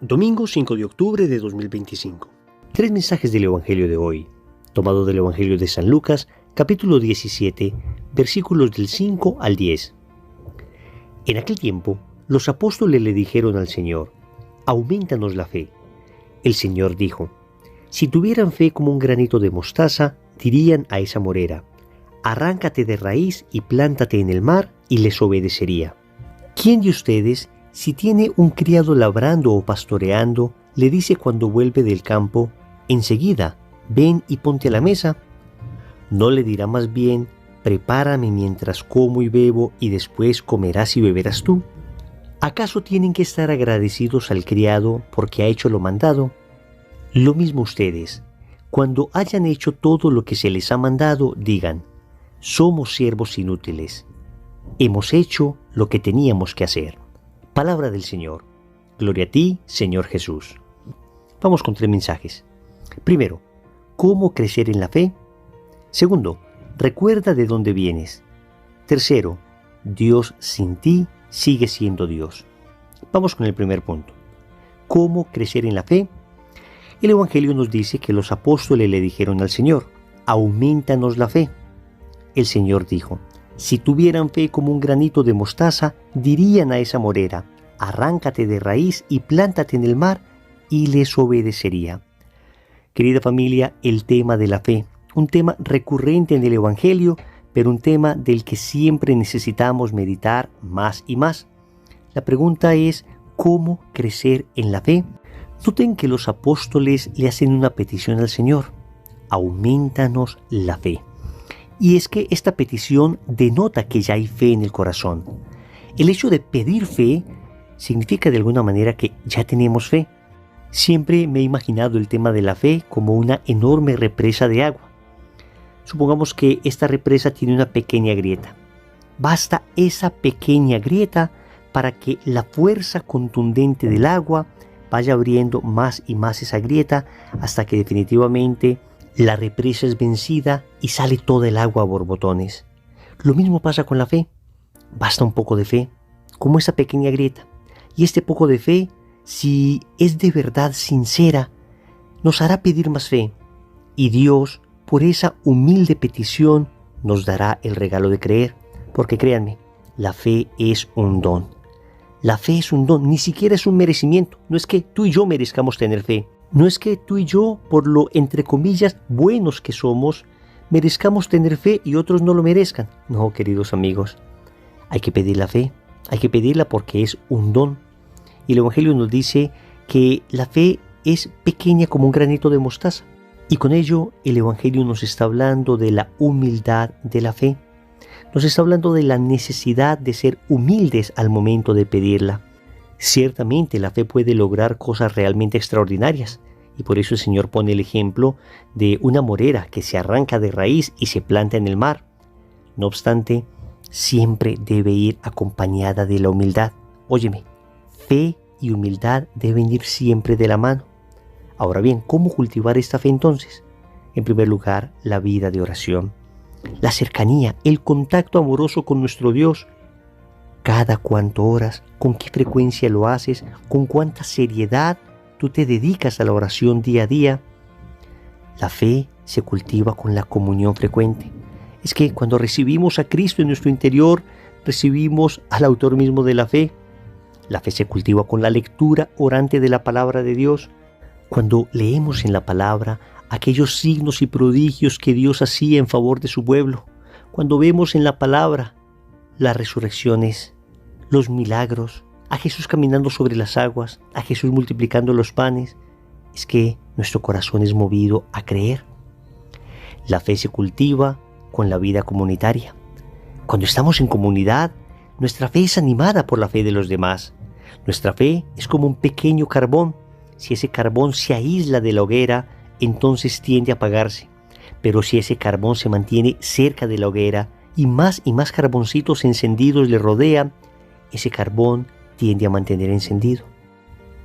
Domingo 5 de octubre de 2025. Tres mensajes del Evangelio de hoy, tomado del Evangelio de San Lucas, capítulo 17, versículos del 5 al 10. En aquel tiempo, los apóstoles le dijeron al Señor: «Aumentanos la fe». El Señor dijo: «Si tuvieran fe como un granito de mostaza, dirían a esa morera: arráncate de raíz y plántate en el mar, y les obedecería. ¿Quién de ustedes, si tiene un criado labrando o pastoreando, le dice cuando vuelve del campo: enseguida, ven y ponte a la mesa? ¿No le dirá más bien: prepárame mientras como y bebo, y después comerás y beberás tú? ¿Acaso tienen que estar agradecidos al criado porque ha hecho lo mandado? Lo mismo ustedes, cuando hayan hecho todo lo que se les ha mandado, digan: somos siervos inútiles. Hemos hecho lo que teníamos que hacer». Palabra del Señor. Gloria a ti, Señor Jesús. Vamos con tres mensajes. Primero, ¿cómo crecer en la fe? Segundo, recuerda de dónde vienes. Tercero, Dios sin ti sigue siendo Dios. Vamos con el primer punto. ¿Cómo crecer en la fe? El Evangelio nos dice que los apóstoles le dijeron al Señor: aumentanos la fe. El Señor dijo: si tuvieran fe como un granito de mostaza, dirían a esa morera: arráncate de raíz y plántate en el mar, y les obedecería. Querida familia, el tema de la fe, un tema recurrente en el Evangelio, pero un tema del que siempre necesitamos meditar más y más. La pregunta es: ¿cómo crecer en la fe? Noten que los apóstoles le hacen una petición al Señor: aumentanos la fe. Y es que esta petición denota que ya hay fe en el corazón. El hecho de pedir fe significa de alguna manera que ya tenemos fe. Siempre me he imaginado el tema de la fe como una enorme represa de agua. Supongamos que esta represa tiene una pequeña grieta. Basta esa pequeña grieta para que la fuerza contundente del agua vaya abriendo más y más esa grieta hasta que definitivamente la represa es vencida y sale toda el agua a borbotones. Lo mismo pasa con la fe. Basta un poco de fe, como esa pequeña grieta. Y este poco de fe, si es de verdad sincera, nos hará pedir más fe. Y Dios, por esa humilde petición, nos dará el regalo de creer. Porque créanme, la fe es un don. La fe es un don, ni siquiera es un merecimiento. No es que tú y yo merezcamos tener fe. No es que tú y yo, por lo entre comillas buenos que somos, merezcamos tener fe y otros no lo merezcan. No, queridos amigos, hay que pedir la fe, hay que pedirla porque es un don. Y el Evangelio nos dice que la fe es pequeña como un granito de mostaza. Y con ello el Evangelio nos está hablando de la humildad de la fe. Nos está hablando de la necesidad de ser humildes al momento de pedirla. Ciertamente la fe puede lograr cosas realmente extraordinarias, y por eso el Señor pone el ejemplo de una morera que se arranca de raíz y se planta en el mar. No obstante, siempre debe ir acompañada de la humildad. Óyeme, fe y humildad deben ir siempre de la mano. Ahora bien, ¿cómo cultivar esta fe entonces? En primer lugar, la vida de oración, la cercanía, el contacto amoroso con nuestro Dios. ¿Cada cuánto oras? ¿Con qué frecuencia lo haces? ¿Con cuánta seriedad tú te dedicas a la oración día a día? La fe se cultiva con la comunión frecuente. Es que cuando recibimos a Cristo en nuestro interior, recibimos al autor mismo de la fe. La fe se cultiva con la lectura orante de la palabra de Dios. Cuando leemos en la palabra aquellos signos y prodigios que Dios hacía en favor de su pueblo. Cuando vemos en la palabra las resurrecciones, los milagros, a Jesús caminando sobre las aguas, a Jesús multiplicando los panes, es que nuestro corazón es movido a creer. La fe se cultiva con la vida comunitaria. Cuando estamos en comunidad, nuestra fe es animada por la fe de los demás. Nuestra fe es como un pequeño carbón. Si ese carbón se aísla de la hoguera, entonces tiende a apagarse. Pero si ese carbón se mantiene cerca de la hoguera, y más carboncitos encendidos le rodean, ese carbón tiende a mantener encendido.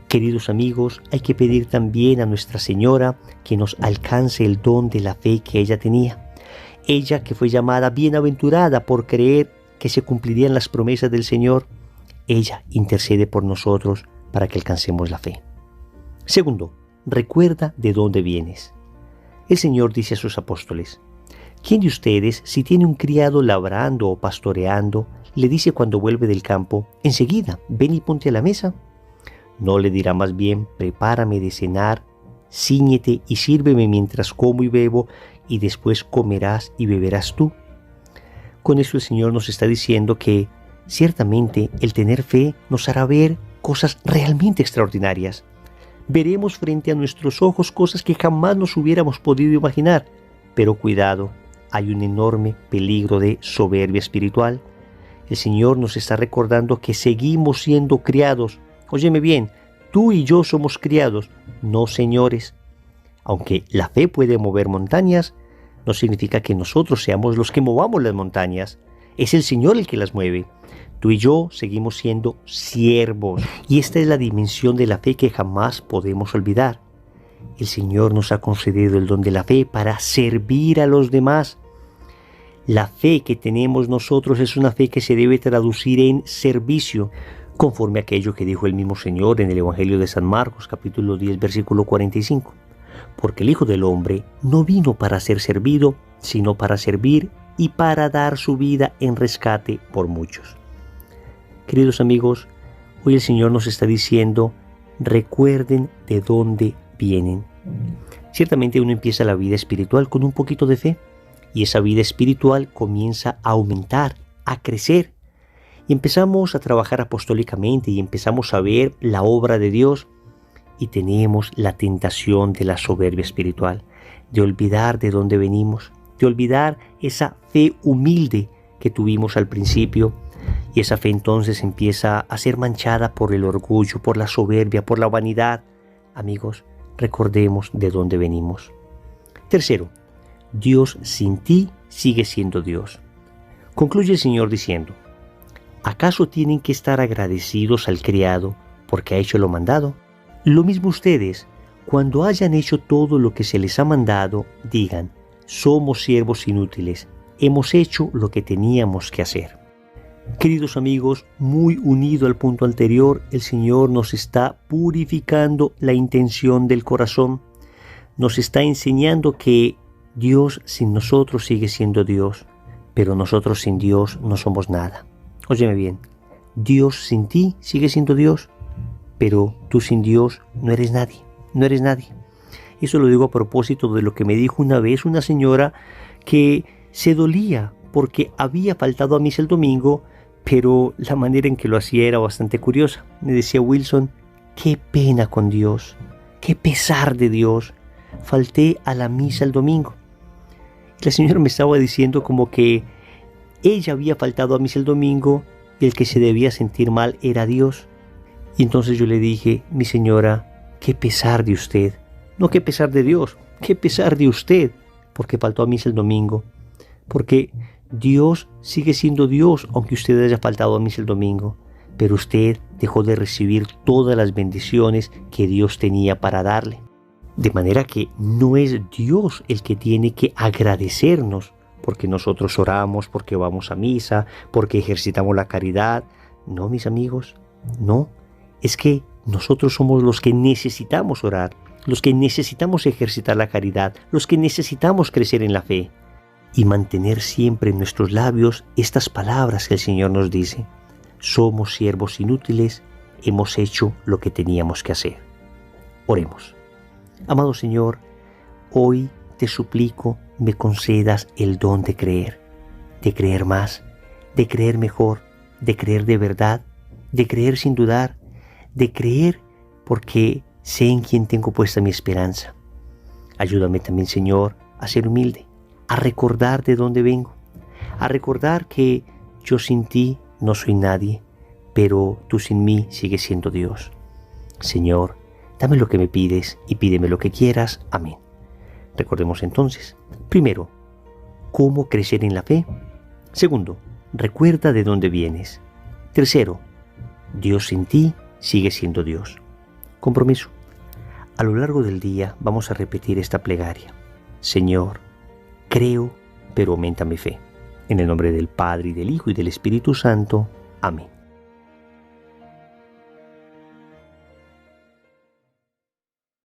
Queridos amigos, hay que pedir también a Nuestra Señora que nos alcance el don de la fe que ella tenía. Ella que fue llamada bienaventurada por creer que se cumplirían las promesas del Señor, ella intercede por nosotros para que alcancemos la fe. Segundo, recuerda de dónde vienes. El Señor dice a sus apóstoles: ¿quién de ustedes, si tiene un criado labrando o pastoreando, le dice cuando vuelve del campo: enseguida, ven y ponte a la mesa? ¿No le dirá más bien: prepárame de cenar, cíñete y sírveme mientras como y bebo, y después comerás y beberás tú? Con eso el Señor nos está diciendo que ciertamente el tener fe nos hará ver cosas realmente extraordinarias. Veremos frente a nuestros ojos cosas que jamás nos hubiéramos podido imaginar. Pero cuidado, hay un enorme peligro de soberbia espiritual. El Señor nos está recordando que seguimos siendo criados. Óyeme bien, tú y yo somos criados, no señores. Aunque la fe puede mover montañas, no significa que nosotros seamos los que movamos las montañas. Es el Señor el que las mueve. Tú y yo seguimos siendo siervos. Y esta es la dimensión de la fe que jamás podemos olvidar. El Señor nos ha concedido el don de la fe para servir a los demás. La fe que tenemos nosotros es una fe que se debe traducir en servicio, conforme a aquello que dijo el mismo Señor en el Evangelio de San Marcos, capítulo 10, versículo 45. Porque el Hijo del Hombre no vino para ser servido, sino para servir y para dar su vida en rescate por muchos. Queridos amigos, hoy el Señor nos está diciendo: recuerden de dónde vienen. Ciertamente uno empieza la vida espiritual con un poquito de fe, y esa vida espiritual comienza a aumentar, a crecer. Y empezamos a trabajar apostólicamente y empezamos a ver la obra de Dios, y tenemos la tentación de la soberbia espiritual, de olvidar de dónde venimos, de olvidar esa fe humilde que tuvimos al principio, y esa fe entonces empieza a ser manchada por el orgullo, por la soberbia, por la vanidad. Amigos, recordemos de dónde venimos. Tercero, Dios sin ti sigue siendo Dios. Concluye el Señor diciendo: ¿acaso tienen que estar agradecidos al criado porque ha hecho lo mandado? Lo mismo ustedes, cuando hayan hecho todo lo que se les ha mandado, digan: somos siervos inútiles, hemos hecho lo que teníamos que hacer. Queridos amigos, muy unido al punto anterior, el Señor nos está purificando la intención del corazón. Nos está enseñando que Dios sin nosotros sigue siendo Dios, pero nosotros sin Dios no somos nada. Óyeme bien, Dios sin ti sigue siendo Dios, pero tú sin Dios no eres nadie, no eres nadie. Eso lo digo a propósito de lo que me dijo una vez una señora que se dolía porque había faltado a misa el domingo, pero la manera en que lo hacía era bastante curiosa. Me decía: Wilson, qué pena con Dios, qué pesar de Dios, falté a la misa el domingo. Y la señora me estaba diciendo como que ella había faltado a misa el domingo y el que se debía sentir mal era Dios. Y entonces yo le dije: mi señora, qué pesar de usted, no qué pesar de Dios, qué pesar de usted, porque faltó a misa el domingo, porque Dios sigue siendo Dios aunque usted haya faltado a misa el domingo, pero usted dejó de recibir todas las bendiciones que Dios tenía para darle. De manera que no es Dios el que tiene que agradecernos porque nosotros oramos, porque vamos a misa, porque ejercitamos la caridad. No, mis amigos, no. Es que nosotros somos los que necesitamos orar, los que necesitamos ejercitar la caridad, los que necesitamos crecer en la fe y mantener siempre en nuestros labios estas palabras que el Señor nos dice: somos siervos inútiles, hemos hecho lo que teníamos que hacer. Oremos. Amado Señor, hoy te suplico me concedas el don de creer más, de creer mejor, de creer de verdad, de creer sin dudar, de creer porque sé en quién tengo puesta mi esperanza. Ayúdame también, Señor, a ser humilde, a recordar de dónde vengo, a recordar que yo sin ti no soy nadie, pero tú sin mí sigues siendo Dios. Señor, dame lo que me pides y pídeme lo que quieras. Amén. Recordemos entonces, primero, cómo crecer en la fe. Segundo, recuerda de dónde vienes. Tercero, Dios sin ti sigue siendo Dios. Compromiso. A lo largo del día vamos a repetir esta plegaria: Señor, creo, pero aumenta mi fe. En el nombre del Padre, y del Hijo, y del Espíritu Santo. Amén.